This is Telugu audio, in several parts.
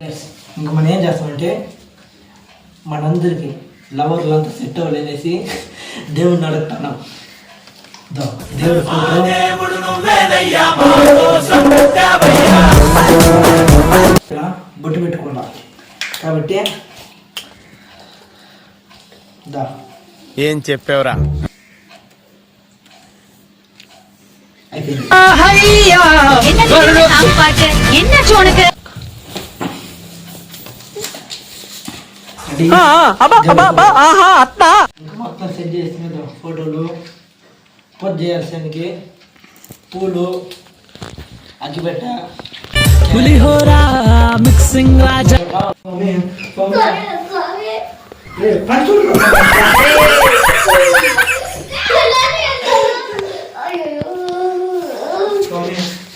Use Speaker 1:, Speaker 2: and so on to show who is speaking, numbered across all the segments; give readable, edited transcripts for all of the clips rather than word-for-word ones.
Speaker 1: ఇంకా మనం ఏం చేస్తామంటే మనందరికి లవర్లంతా సెట్ అవ్వలేనేసి దేవుడిని అడుగుతున్నాం. దేవుడు బొట్టు పెట్టుకున్నాం కాబట్టి
Speaker 2: ఏం చెప్పావురా?
Speaker 1: మొత్తం సెట్ చేసిన ఫోటోలు పోస్ట్ చేయాల్సిందికి పూలు అగ్గిపెట్ట
Speaker 3: పులిహోరా మిక్సింగ్ రాజా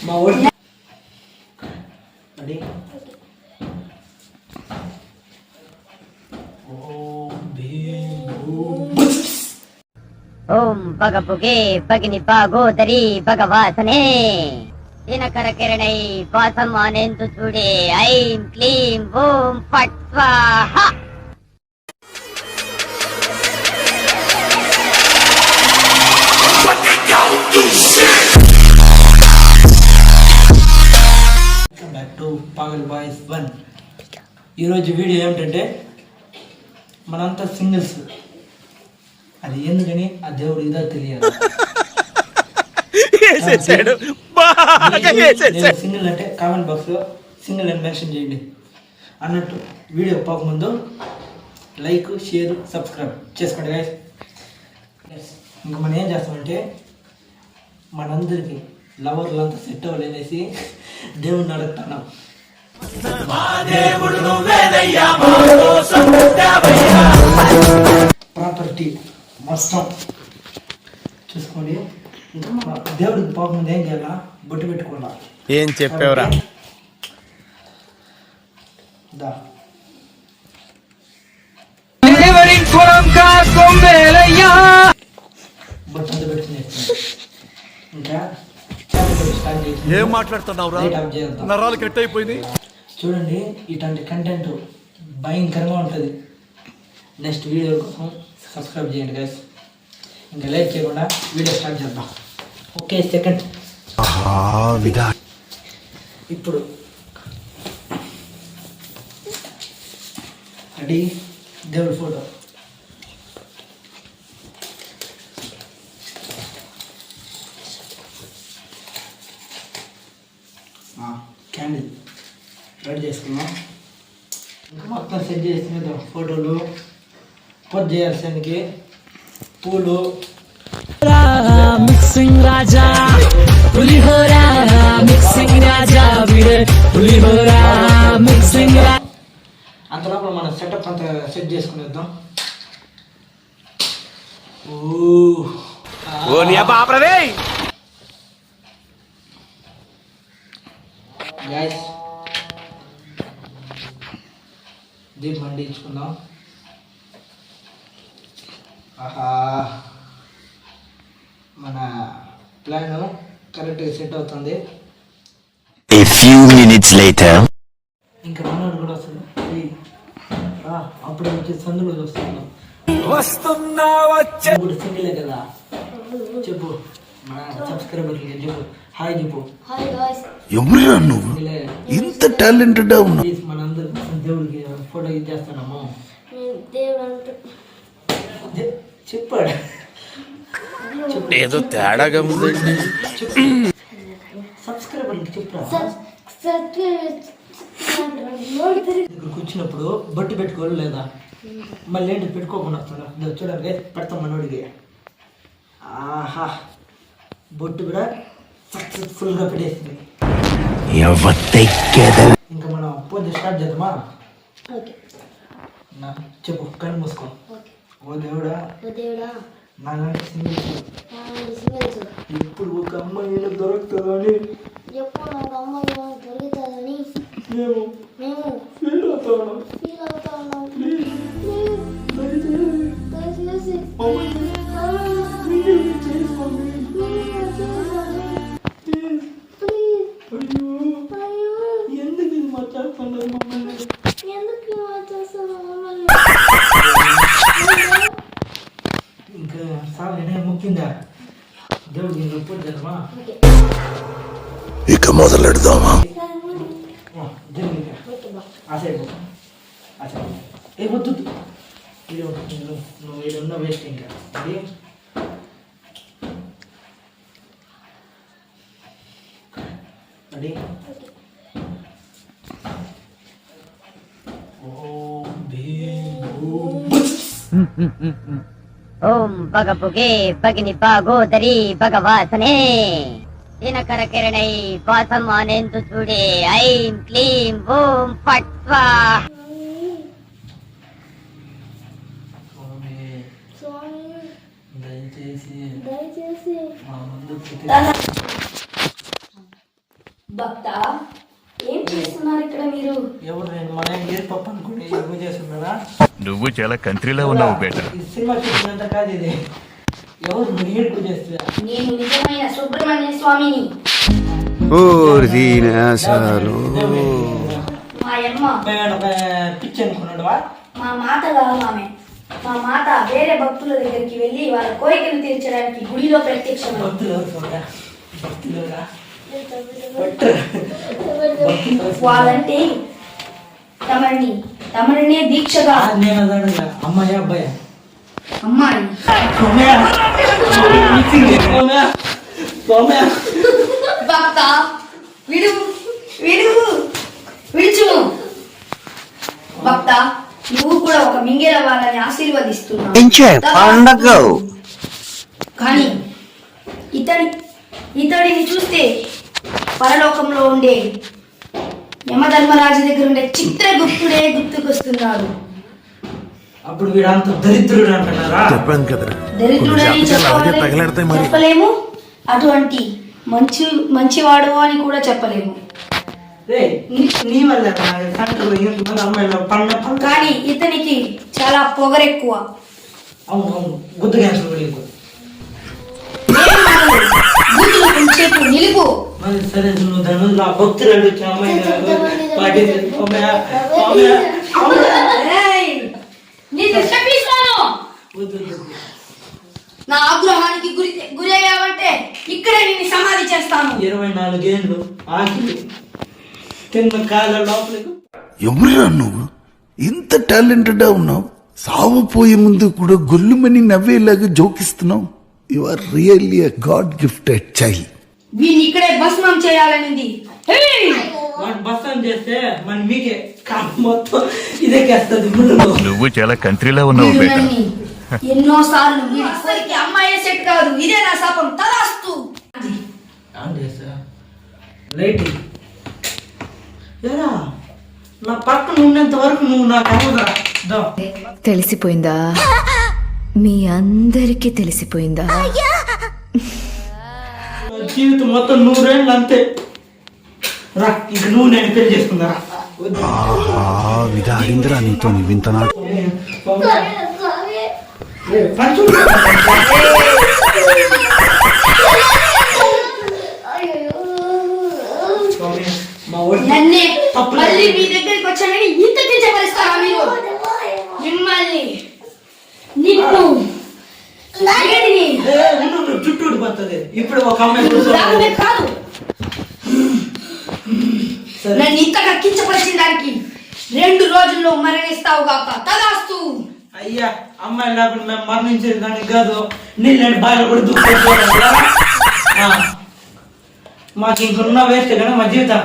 Speaker 1: మా ఊరి
Speaker 4: ಓಂ ಭಗಪುಗೆ ಭಗಿನಿ ಭಾಗೋದರಿ ಭಗವಾಸನೆ ದಿನಕರ ಕಿರಣೈ ಪಾಸಮಾನೆಂದು ಚೂಡೆ ಐಂ ಕ್ಲೀಂ ಓಂ ಫಟ್ ಸ್ವಾಹ.
Speaker 1: పాగల్ బాయ్స్ 1. ఈరోజు వీడియో ఏమిటంటే మనంతా సింగిల్స్, అది ఎందుకని ఆ దేవుడు ఇదో తెలియదు. సింగిల్ అంటే కామెంట్ బాక్స్ లో సింగిల్ అని మెన్షన్ చేయండి అన్నట్టు. వీడియో పోకముందు లైక్, షేర్, సబ్స్క్రైబ్ చేసుకోండి గైస్. ఇంకా మనం ఏం చేస్తామంటే మనందరికి లవర్లంతా సెట్ అవ్వలేనేసి దేవుడిని అడుగుతున్నాం. ప్రాపర్టీ మొత్తం చూసుకోండి. ఇంకా మన దేవుడికి పోకముందు ఏం చేయాలా? బొట్టు పెట్టుకోవాలా.
Speaker 2: ఏం చెప్పావురా?
Speaker 1: బొట్టు అంతా పెట్టుకుని ఇంకా
Speaker 5: ఏం మాట్లాడుతున్నావురా? నరాలు కట్ అయిపోయింది.
Speaker 1: చూడండి, ఇట్లాంటి కంటెంట్ భయంకరంగా ఉంటుంది. నెక్స్ట్ వీడియో కోసం సబ్స్క్రైబ్ చేయండి గైస్. ఇంకా లైక్ చేయకుండా వీడియో స్టార్ట్ చేద్దాం. Okay, second. ఇప్పుడు అది దేవుడి ఫోటో. క్యాండిల్ రెడీ చేసుకున్నాం. ఇంకా మొత్తం సెట్ చేసిన ఫోటోలు పోస్ట్ చేయాల్సిందికి పూలు
Speaker 3: మిక్సింగ్ రాజా పులిహోరా మిక్సింగ్ రాజా పులిహోరా మిక్సింగ్.
Speaker 1: అంతలోపల మనం సెటప్ అంతా సెట్ చేసుకునేద్దాం. గైస్, దీన్ని మండించుకుందాం. ఆహా, మన ప్లాన్ కరెక్ట్గా సెట్ అవుతుంది.
Speaker 6: A few minutes later.
Speaker 1: ఇంకా మనోడు కూడా వస్తుంది. అప్పుడు వచ్చి సందులో చూస్తున్నాం. ఇప్పుడు సింగిలే కదా. చెప్పు మన సబ్స్క్రైబర్కి, చెప్పు హాయ్ చెప్పు.
Speaker 6: ఎవరురా నువ్వు? ఇంత టాలెంటెడ్ ఉన్నా.
Speaker 1: మనందరి దేవుడికి ఫోటో ఇచ్చేస్తానమ్మా. చెప్పాడు
Speaker 2: ఏదో తేడాగా ఉందండి.
Speaker 1: సబ్స్క్రైబర్కి చెప్పురా. ఇక్కడికి వచ్చినప్పుడు బొట్టు పెట్టుకోవాలి లేదా? మళ్ళీ ఏంటి పెట్టుకోకుండా వస్తున్నా. చూడండి పెడతాం మనోడికి. ఆహా, బొట్టు కూడా సక్సెస్ఫుల్గా పెట్టేసింది. ఇంకా మనం పూజ స్టార్ట్ చేద్దామా? చెప్పు, కళ్ళు మూసుకో. ఓ దేవుడా, నాలాంటి సింగిల్స్ ఇప్పుడు ఒక అమ్మాయి దొరుకుతుందని మేము ఫీల్ అవుతాను. ఎందుకు ఇది మాట్లాడుతున్నారు మమ్మల్ని? ఇప్పుడు జరమా
Speaker 6: ఇక మొదలెడదామా?
Speaker 1: ఆ సైడ్ ఆ సైడ్ ఏ వద్దు నువ్వు ఇది ఉన్న వేస్ట్ ఇంకా అది రెడీ ఓం భీం
Speaker 4: ఓం భగపుగే భగిని భాగోదరి భగవాసనే దినకర కిరణై పాసం అనేందు చూడే ఐం క్లీం ఓం ఫట్ స్వాహ.
Speaker 1: స్వామి దయచేసి మా ముందు
Speaker 7: భక్త ఏం చేస్తున్నారు ఇక్కడ మీరు?
Speaker 1: ఎవరు నేను మన ఏం పప్పు అనుకుని ఏమో చేస్తున్నారా?
Speaker 5: నువ్వు చాలా కంట్రీలో ఉన్నావు బేట.
Speaker 1: ఈ సినిమా చూసినంత కాదు ఇది. ఎవరు నీడు చేస్తున్నా?
Speaker 7: నేను నిజమైన సుబ్రహ్మణ్య స్వామిని. మా అమ్మ
Speaker 1: పిచ్చి అనుకున్నాడువా?
Speaker 7: మా మాత కాదు ఆమె. మా మాత వేరే భక్తుల దగ్గరికి వెళ్ళి వాళ్ళ కోరికలు తీర్చడానికి గుడిలో ప్రత్యక్షం. వాళ్ళంటే తమరినే దీక్షగా.
Speaker 1: నేను అదాడుగా అమ్మాయి అబ్బాయి
Speaker 7: అమ్మాయి భక్త విడుచు భక్త, నువ్వు కూడా ఒక మింగేల వాళ్ళని ఆశీర్వదిస్తున్నావు. కానీ ఇతడిని చూస్తే పరలోకంలో ఉండే యమధర్మరాజు దగ్గర ఉండే చిత్రగుప్తుడే గుర్తుకొస్తున్నాడు.
Speaker 1: అప్పుడు వీడంత దరిద్రుడు అంటున్నారా?
Speaker 6: చెప్పాను కదరా,
Speaker 7: దరిద్రుడని చెప్పలేము, అటువంటి మంచివాడు అని కూడా చెప్పలేము.
Speaker 1: నీ వల్ల
Speaker 7: కానీ ఇతనికి చాలా పొగరెక్కువ.
Speaker 1: అవును అవును, గుద్దు క్యాన్సర్
Speaker 7: కొంచెంసేపు నిలుపు.
Speaker 1: మరి సరే, నువ్వు ధనులు ఆ భక్తులు అడుగుతున్న అమ్మాయి
Speaker 7: నిన్ను శపిస్తాను. నా ఆగ్రహానికి గురి అయ్యావంటే ఇక్కడే నిన్ను సమాధి చేస్తాను.
Speaker 1: 24 ఏళ్ళు ఆకి తిన్న కాళ్ళ లోపలికి.
Speaker 6: ఎవరురా నువ్వు? ఇంత టాలెంటెడ్ ఉన్నావు, సావుపోయే ముందు కూడా గొల్లుమని నవ్వేలాగా జోకిస్తున్నావు. You are really a god gifted child.
Speaker 7: వీడిని ఇక్కడే భస్మం చేయాలనింది.
Speaker 1: వాడు బస్సం చేస్తే మన మీకే మొత్తం ఇదే కేస్తుంది.
Speaker 5: నువ్వు చాలా కంట్రీలో ఉన్నావు బేట.
Speaker 7: ఎన్నో సార్లు అసలుకి అమ్మాయి సెట్ కాదు, ఇదే నా శాపం. తదాస్తు.
Speaker 1: లైట్ ఏరా, నా పక్కన ఉన్నంత వరకు నువ్వు నాకు అవ్వదురా.
Speaker 8: తెలిసిపోయిందా? మీ అందరికీ తెలిసిపోయిందా?
Speaker 1: జీవితం మొత్తం 100 ఏళ్ళు అంతే రా. ఇంక నువ్వు నేను పెళ్లి చేసుకున్నారా?
Speaker 6: విధారిందిరా నీతో వింతనాడు.
Speaker 7: నన్నే మళ్ళీ మీ దగ్గరికి వచ్చానని ఇంత కించపరుస్తారా మీరు? మిమ్మల్ని నిన్ను
Speaker 1: చుట్టూ పోతుంది. ఇప్పుడు ఒక అమ్మాయి
Speaker 7: కాదు, నన్ను ఇంతగా కించపరిచిన దానికి 2 రోజుల్లో మరణిస్తావు గాక. తదాస్తు.
Speaker 1: అయ్యా, అమ్మాయి లేకుండా మేము మరణించేది దానికి కాదు, నీళ్ళని బాగా కూడా దూసుకోవాలి. మాకు ఇంకున్న వేస్ట్ కానీ మా జీవితం.